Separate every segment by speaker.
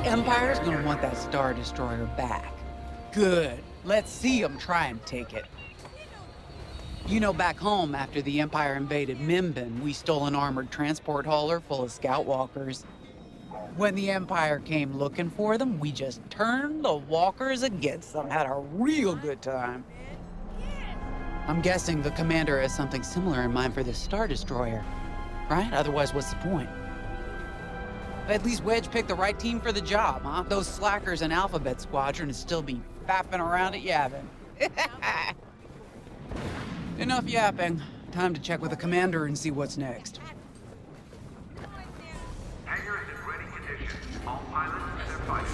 Speaker 1: Empire's gonna want that Star Destroyer back. Good. Let's see them try and take it. You know, back home, after the Empire invaded Mimbin, we stole an armored transport hauler full of scout walkers. When the Empire came looking for them, we just turned the walkers against them. Had a real good time. I'm guessing the commander has something similar in mind for this Star Destroyer, right? Otherwise, what's the point? At least Wedge picked the right team for the job, huh? Those slackers in Alphabet Squadron would still be faffing around at Yavin. Enough yapping. Time to check with the commander and see what's next.
Speaker 2: Hangar is in ready condition. All pilots and their fighters.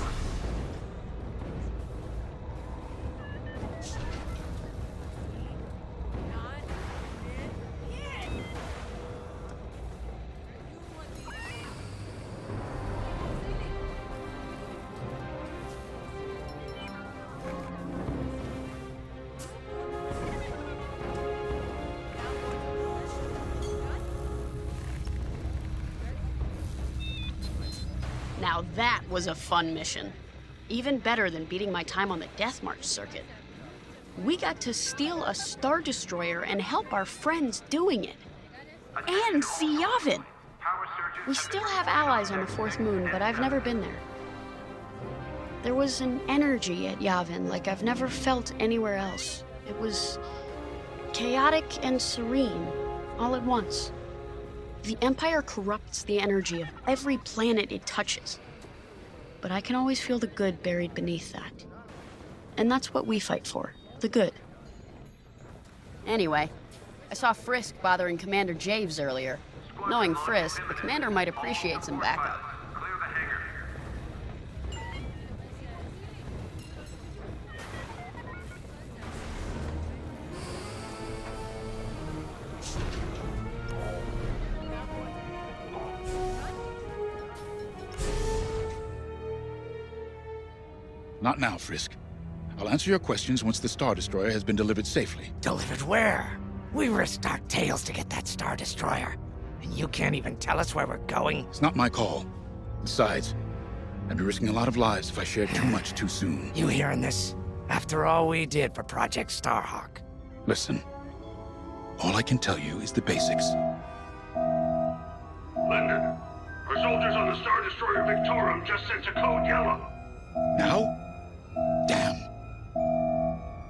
Speaker 3: Now that was a fun mission. Even better than beating my time on the Death March circuit. We got to steal a Star Destroyer and help our friends doing it. And see Yavin. We still have allies on the Fourth Moon, but I've never been there. There was an energy at Yavin like I've never felt anywhere else. It was chaotic and serene, all at once. The Empire corrupts the energy of every planet it touches. But I can always feel the good buried beneath that. And that's what we fight for, the good. Anyway, I saw Frisk bothering Commander Javes earlier. Knowing Frisk, the commander might appreciate some backup.
Speaker 2: Clear the hangar.
Speaker 4: Not now, Frisk. I'll answer your questions once the Star Destroyer has been delivered safely.
Speaker 5: Delivered where? We risked our tails to get that Star Destroyer. And you can't even tell us where we're going?
Speaker 4: It's not my call. Besides, I'd be risking a lot of lives if I shared too much too soon.
Speaker 5: You hearing this? After all we did for Project Starhawk.
Speaker 4: Listen, all I can tell you is the basics.
Speaker 2: Linden, our soldiers on the Star Destroyer Victorum just sent a code yellow.
Speaker 4: Now? Damn.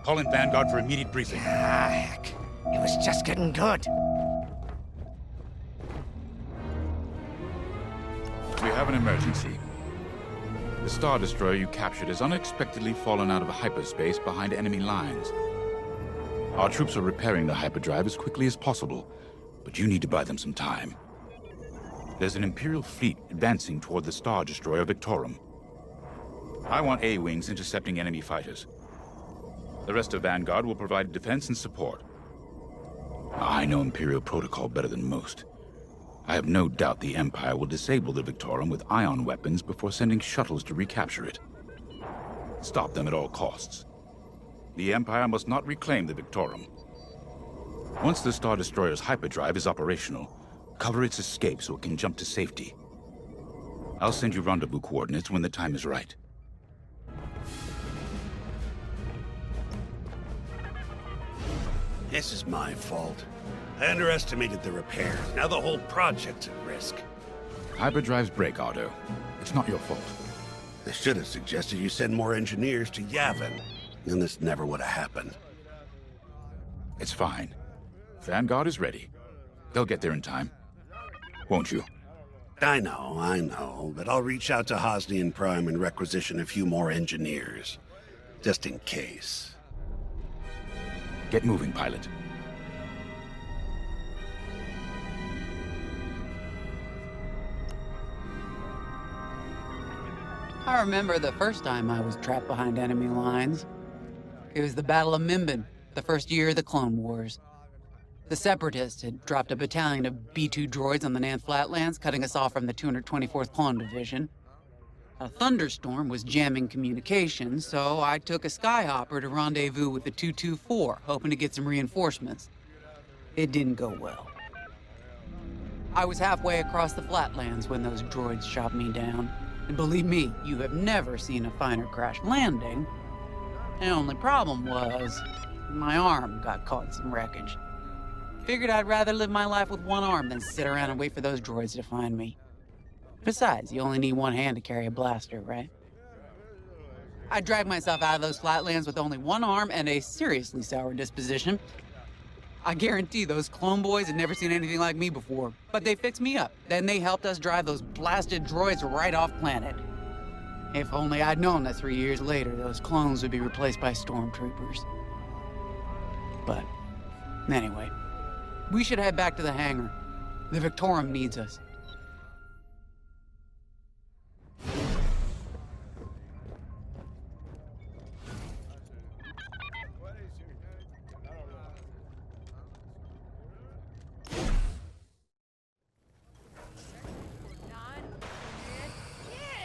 Speaker 4: Call in Vanguard for immediate briefing.
Speaker 5: Ah, heck. It was just getting good.
Speaker 4: We have an emergency. The Star Destroyer you captured has unexpectedly fallen out of hyperspace behind enemy lines. Our troops are repairing the hyperdrive as quickly as possible, but you need to buy them some time. There's an Imperial fleet advancing toward the Star Destroyer Victorum. I want A-wings intercepting enemy fighters. The rest of Vanguard will provide defense and support. I know Imperial protocol better than most. I have no doubt the Empire will disable the Victorum with ion weapons before sending shuttles to recapture it. Stop them at all costs. The Empire must not reclaim the Victorum. Once the Star Destroyer's hyperdrive is operational, cover its escape so it can jump to safety. I'll send you rendezvous coordinates when the time is right.
Speaker 6: This is my fault. I underestimated the repairs. Now the whole project's at risk.
Speaker 4: Hyperdrives break, Otto. It's not your fault.
Speaker 6: I should have suggested you send more engineers to Yavin. Then this never would have happened.
Speaker 4: It's fine. Vanguard is ready. They'll get there in time. Won't you?
Speaker 6: I know, but I'll reach out to Hosnian Prime and requisition a few more engineers. Just in case.
Speaker 4: Get moving, pilot.
Speaker 1: I remember the first time I was trapped behind enemy lines. It was the Battle of Mimbin, the first year of the Clone Wars. The Separatists had dropped a battalion of B-2 droids on the Nan Flatlands, cutting us off from the 224th Clone Division. A thunderstorm was jamming communications, so I took a skyhopper to rendezvous with the 224, hoping to get some reinforcements. It didn't go well. I was halfway across the Flatlands when those droids shot me down. And believe me, you have never seen a finer crash landing. The only problem was, my arm got caught in some wreckage. Figured I'd rather live my life with one arm than sit around and wait for those droids to find me. Besides, you only need one hand to carry a blaster, right? I dragged myself out of those flatlands with only one arm and a seriously sour disposition. I guarantee those clone boys had never seen anything like me before, but they fixed me up. Then they helped us drive those blasted droids right off planet. If only I'd known that 3 years later, those clones would be replaced by stormtroopers. But anyway, we should head back to the hangar. The Victorum needs us.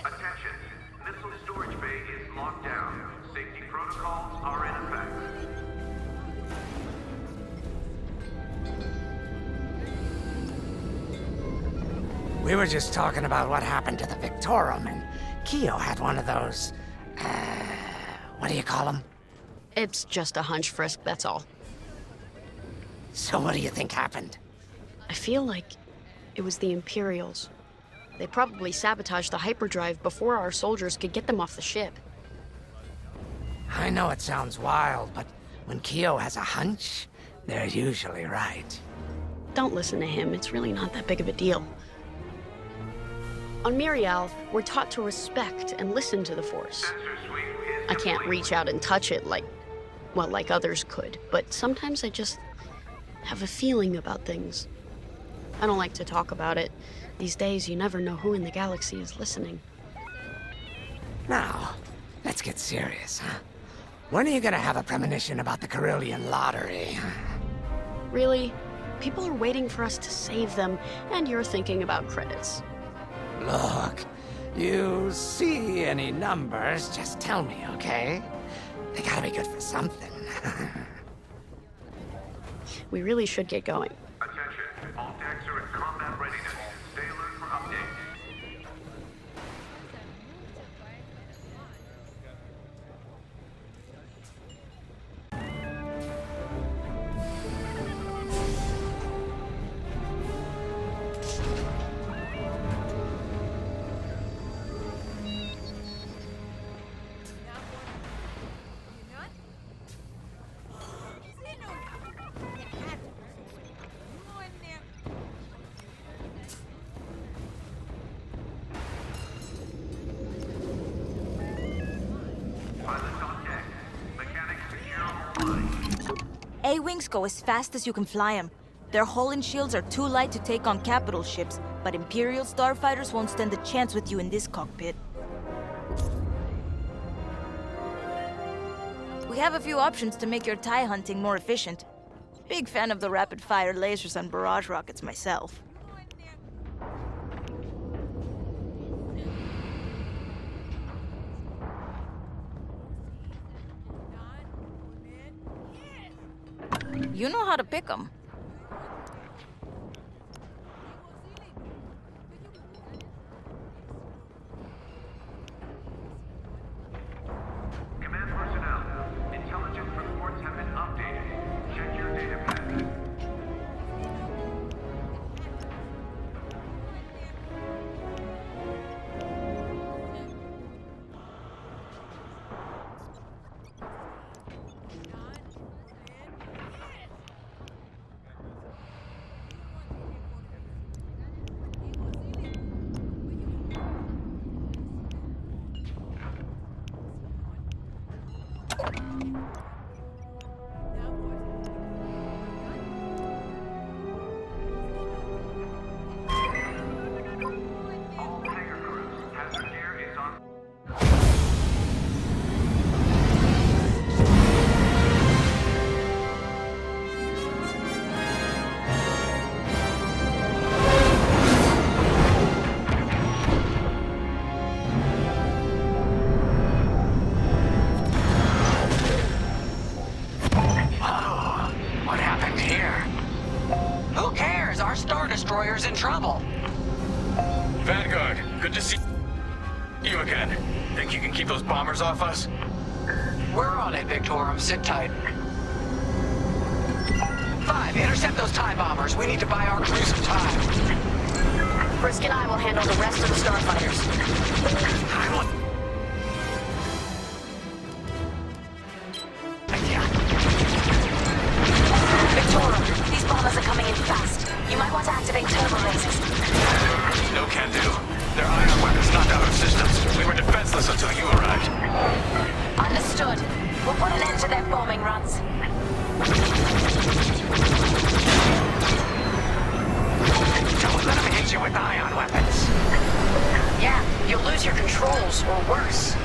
Speaker 2: Attention. Missile storage bay is locked down. Safety protocols are in effect.
Speaker 5: We were just talking about what happened to the Victorum, and Keo had one of those, what do you call them?
Speaker 3: It's just a hunch, Frisk, that's all.
Speaker 5: So what do you think happened?
Speaker 3: I feel like it was the Imperials. They probably sabotaged the hyperdrive before our soldiers could get them off the ship.
Speaker 5: I know it sounds wild, but when Keo has a hunch, they're usually right.
Speaker 3: Don't listen to him, it's really not that big of a deal. On Mirial, we're taught to respect and listen to the Force.
Speaker 2: Sensor sweep is
Speaker 3: I can't reach out and touch it like others could, but sometimes I just have a feeling about things. I don't like to talk about it. These days, you never know who in the galaxy is listening.
Speaker 5: Now, let's get serious, huh? When are you gonna have a premonition about the Carillion lottery?
Speaker 3: Really? People are waiting for us to save them, and you're thinking about credits.
Speaker 5: Look, you see any numbers, just tell me, okay? They gotta be good for something.
Speaker 3: We really should get going.
Speaker 2: Attention. All decks are in combat readiness. Stay alert for updates. Pilots on deck. Mechanics secure online.
Speaker 7: A-Wings go as fast as you can fly them. Their hull and shields are too light to take on capital ships, but Imperial starfighters won't stand a chance with you in this cockpit. We have a few options to make your TIE hunting more efficient. Big fan of the rapid-fire lasers and barrage rockets myself. You know how to pick them.
Speaker 2: Command personnel. Intelligence reports have been updated. Check your data pad. All hangar crews. Hazard gear is on.
Speaker 5: What happened here? Who cares? Our Star Destroyer's in trouble.
Speaker 8: Vanguard, good to see. You again. Think you can keep those bombers off us?
Speaker 1: We're on it, Victorum. Sit tight. 5, intercept those TIE bombers. We need to buy our crew some time.
Speaker 3: Frisk and I will handle the rest of the Starfighters.
Speaker 7: Victorum, these bombers are coming in fast. You might want to activate turbo lasers.
Speaker 8: No can do. Their ion weapons knocked out our systems. We were defenseless until you arrived.
Speaker 7: Understood. We'll put an end to their bombing runs.
Speaker 5: Don't let them hit you with ion weapons.
Speaker 3: Yeah, you'll lose your controls, or worse.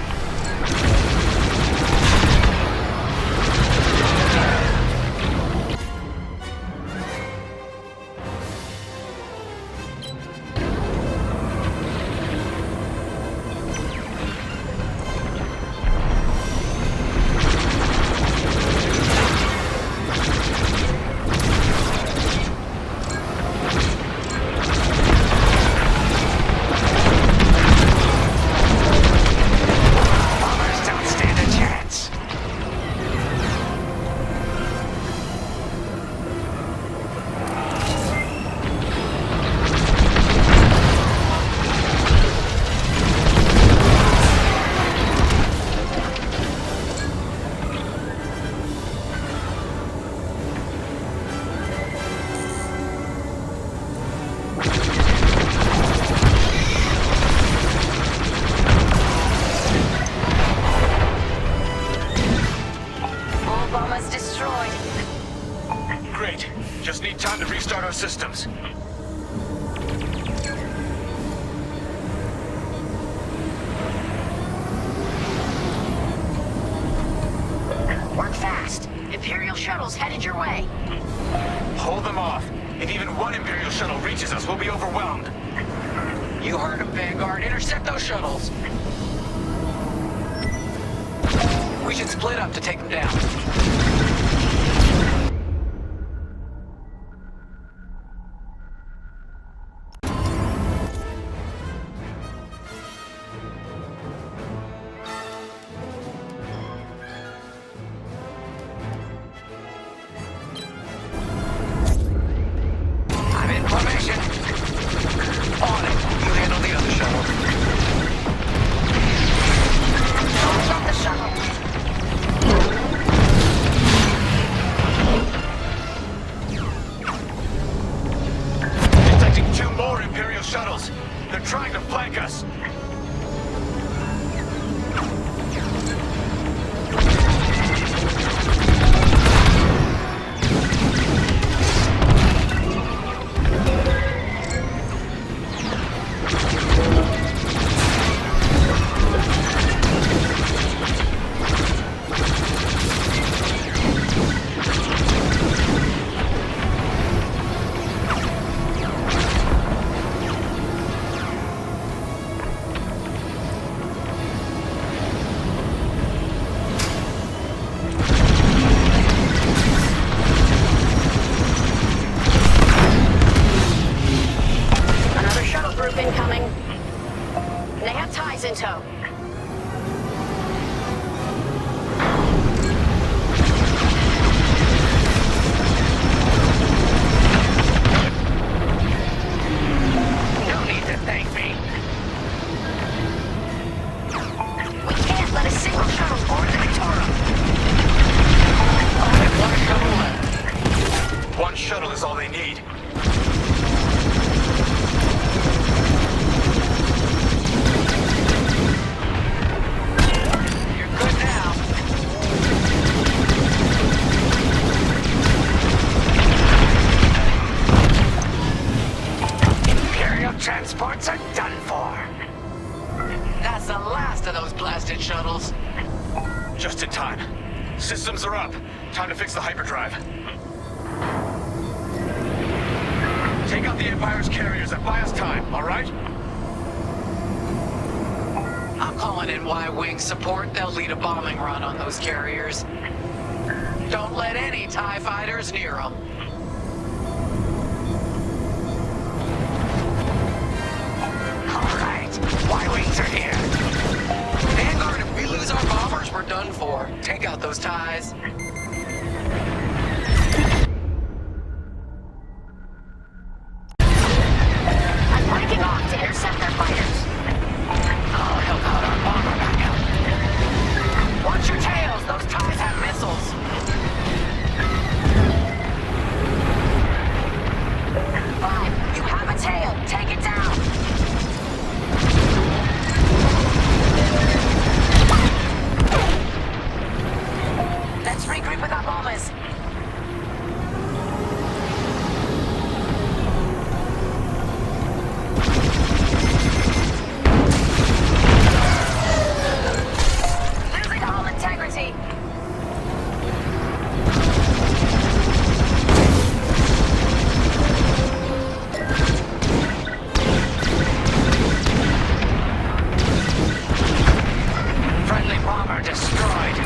Speaker 8: Just need time to restart our systems.
Speaker 3: Work fast. Imperial shuttle's headed your way.
Speaker 8: Hold them off. If even one Imperial shuttle reaches us, we'll be overwhelmed.
Speaker 1: You heard him, Vanguard. Intercept those shuttles. We should split up to take them down.
Speaker 5: I'm in formation. On it. You handle the other shuttle.
Speaker 3: Don't drop the shuttle.
Speaker 8: Detecting 2 more Imperial shuttles. They're trying to flank us.
Speaker 3: Another shuttle group incoming. They have ties in tow.
Speaker 5: No need to thank me.
Speaker 3: We can't let a single shuttle board the Victorum.
Speaker 5: Only one shuttle left.
Speaker 8: One shuttle is all they need.
Speaker 5: You're good now. Imperial transports are done for.
Speaker 1: That's the last of those blasted shuttles.
Speaker 8: Just in time. Systems are up. Time to fix the hyperdrive. Take out the Empire's carriers and buy us time, all right?
Speaker 1: I'm calling in Y-Wing support. They'll lead a bombing run on those carriers. Don't let any TIE fighters near them.
Speaker 5: All right. Y-Wings are here.
Speaker 3: knock to intercept their fighters.
Speaker 5: I'll help out our bomber backup. Watch your tails! Those TIEs have missiles! Fine. You have a tail. Take it down. Let's regroup with our bombers. Losing hull integrity. Friendly bomber destroyed.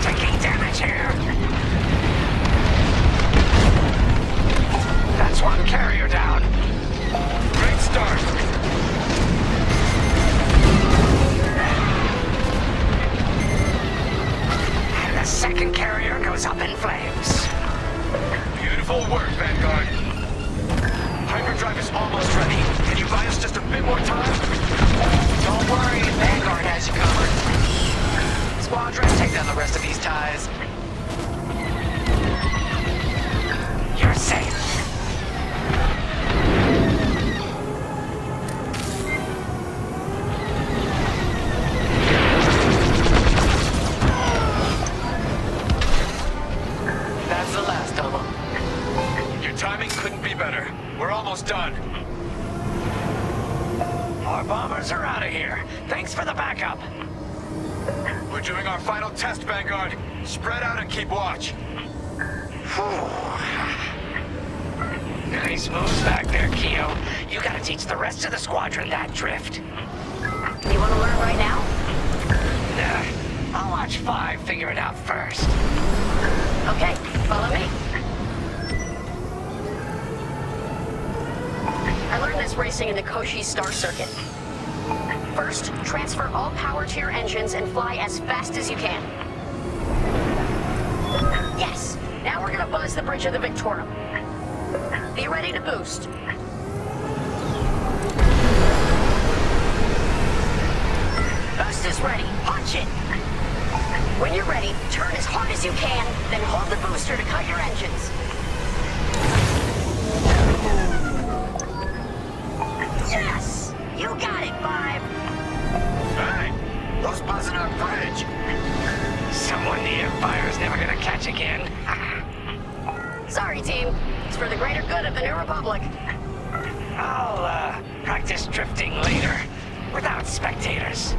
Speaker 5: Taking damage here. That's one carrier down.
Speaker 8: Great start.
Speaker 5: And the second carrier goes up in flames.
Speaker 8: Beautiful work, Vanguard. Hyperdrive is almost ready. Can you buy us just a bit more time?
Speaker 5: Don't worry, Vanguard has you covered. Squadrons, take down the rest of these TIEs. You're safe. That's the last of them.
Speaker 8: Your timing couldn't be better. We're almost done.
Speaker 5: Our bombers are out of here. Thanks for the backup.
Speaker 8: We're doing our final test, Vanguard. Spread out and keep watch.
Speaker 5: Nice moves back there, Keo. You gotta teach the rest of the squadron that drift.
Speaker 3: You want to learn right now?
Speaker 5: I'll watch 5 figure it out first.
Speaker 3: Okay, follow me. I learned this racing in the Koshi Star Circuit. First, transfer all power to your engines and fly as fast as you can. Yes! Now we're gonna buzz the bridge of the Victorum. Be ready to boost. Boost is ready. Punch it! When you're ready, turn as hard as you can, then hold the booster to cut your engines. Yes! You got it, 5!
Speaker 8: Hey, who's buzzing our bridge?
Speaker 5: Someone the Empire's never gonna catch again.
Speaker 3: Sorry, team. It's for the greater good of the New Republic.
Speaker 5: I'll, practice drifting later, without spectators.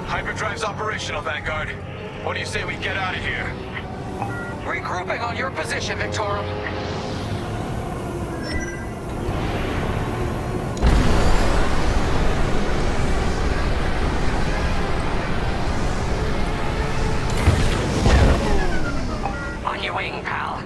Speaker 8: Hyperdrive's operational, Vanguard. What do you say we get out of here?
Speaker 5: Regrouping on your position, Victorum. On your wing, pal.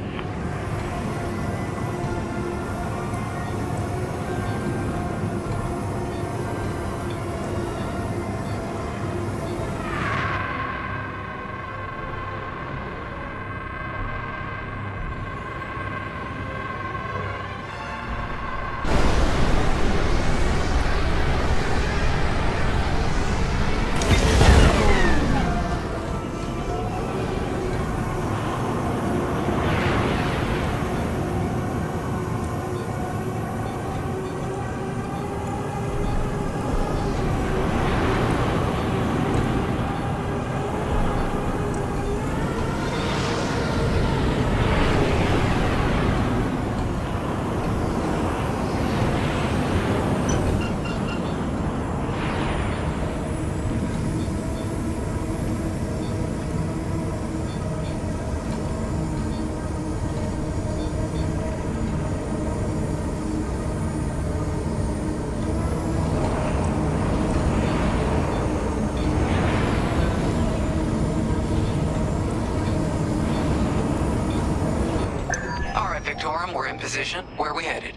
Speaker 1: position? Where are we headed?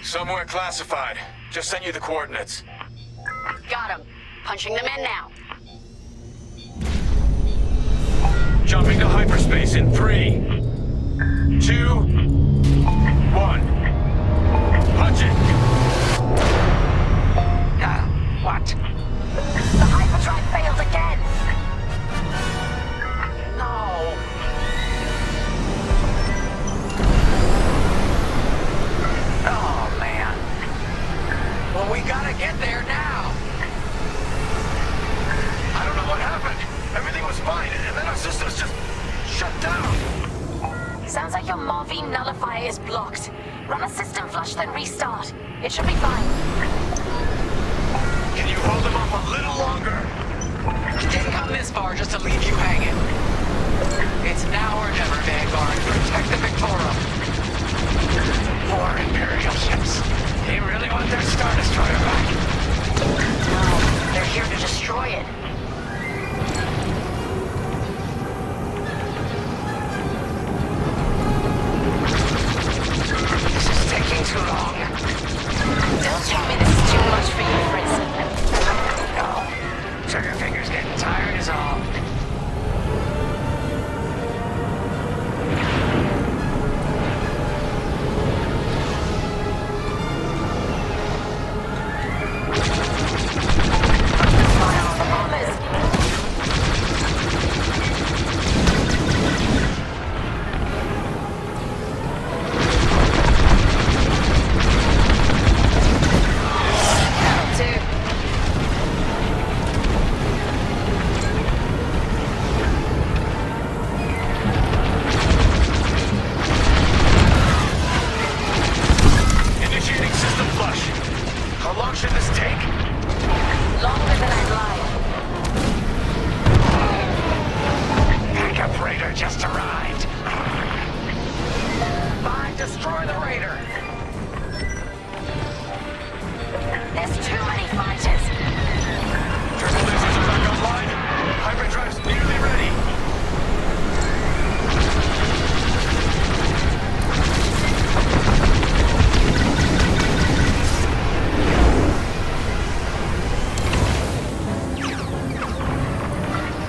Speaker 8: Somewhere classified. Just sent you the coordinates.
Speaker 3: Got him. Punching them in now.
Speaker 8: Jumping to hyperspace in 3, 2, 1. Punch it.
Speaker 5: What?
Speaker 7: The hyperdrive failed again!
Speaker 5: No! Oh, man.
Speaker 1: Well, we gotta get there now.
Speaker 8: I don't know what happened. Everything was fine, and then our systems just shut down.
Speaker 7: Sounds like your Morphine nullifier is blocked. Run a system flush, then restart. It should be fine.
Speaker 8: Can you hold them off a little longer?
Speaker 1: Didn't come this far just to leave you hanging. It's now or never, Vanguard. Protect the Victorum.
Speaker 5: Poor Imperial ships. They really want their Star Destroyer back.
Speaker 7: No, they're here to destroy it.
Speaker 5: This is taking too long.
Speaker 7: Don't tell me this is too much for you, Fritz.
Speaker 5: No. Trigger finger's getting tired is all.
Speaker 7: Fire on the bombers! That'll do.
Speaker 8: Initiating system flush. How long should this take?
Speaker 7: Longer than I'd like.
Speaker 5: Backup Raider just arrived.
Speaker 1: Fine, destroy the Raider.
Speaker 7: There's too many fighters.
Speaker 8: Turbo lasers are back online. Hyperdrive's nearly ready.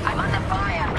Speaker 7: I'm under fire.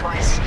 Speaker 5: twice.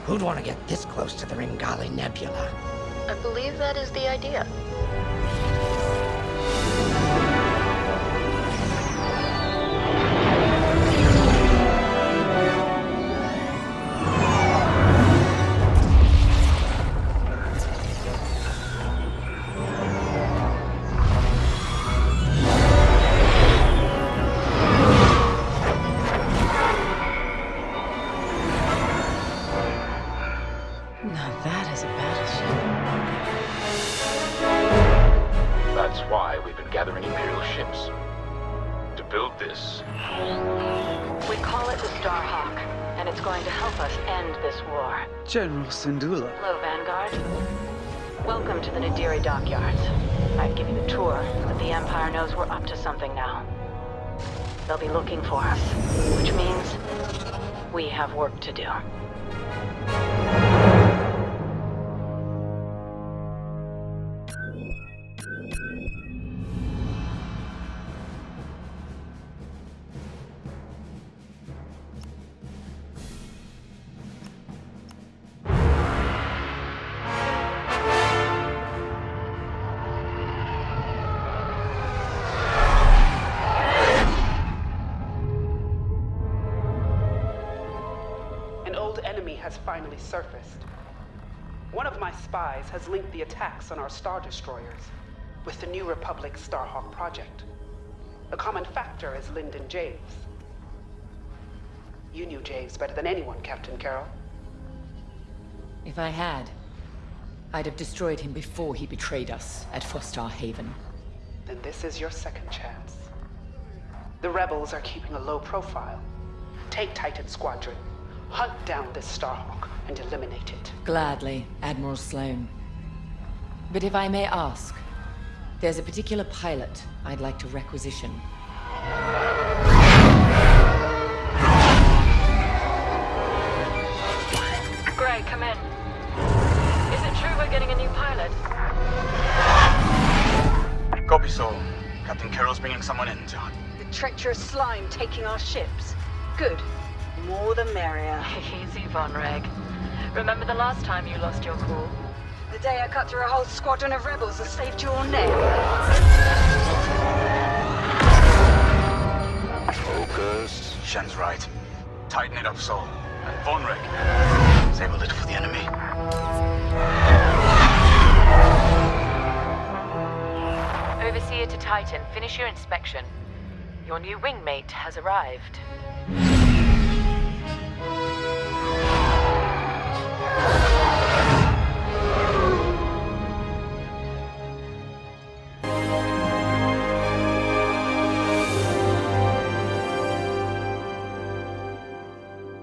Speaker 5: Who'd want to get this close to the Ringali Nebula?
Speaker 3: I believe that is the idea.
Speaker 9: Now that is a battleship.
Speaker 4: That's why we've been gathering Imperial ships. To build this.
Speaker 9: We call it the Starhawk, and it's going to help us end this war.
Speaker 1: General Syndulla.
Speaker 9: Hello, Vanguard. Welcome to the Nadiri Dockyards. I'd give you a tour, but the Empire knows we're up to something now. They'll be looking for us, which means we have work to do.
Speaker 10: Has finally surfaced. One of my spies has linked the attacks on our Star Destroyers with the New Republic Starhawk project. A common factor is Lyndon James. You knew James better than anyone, Captain Carroll.
Speaker 11: If I had, I'd have destroyed him before he betrayed us at Fostar Haven.
Speaker 10: Then this is your second chance. The rebels are keeping a low profile. Take Titan Squadron. Hunt down this Starhawk and eliminate it.
Speaker 11: Gladly, Admiral Sloan. But if I may ask, there's a particular pilot I'd like to requisition.
Speaker 9: Gray, come in. Is it true we're getting a new pilot?
Speaker 12: Copy, Sol. Captain Carroll's bringing someone in, John.
Speaker 13: The treacherous slime taking our ships. Good. More the merrier.
Speaker 9: Easy, Von Reg. Remember the last time you lost your cool?
Speaker 13: The day I cut through a whole squadron of rebels and saved your neck.
Speaker 12: Focus. Shen's right. Tighten it up, Sol. And Von Reg, save a little for the enemy.
Speaker 9: Overseer to Titan, finish your inspection. Your new wingmate has arrived.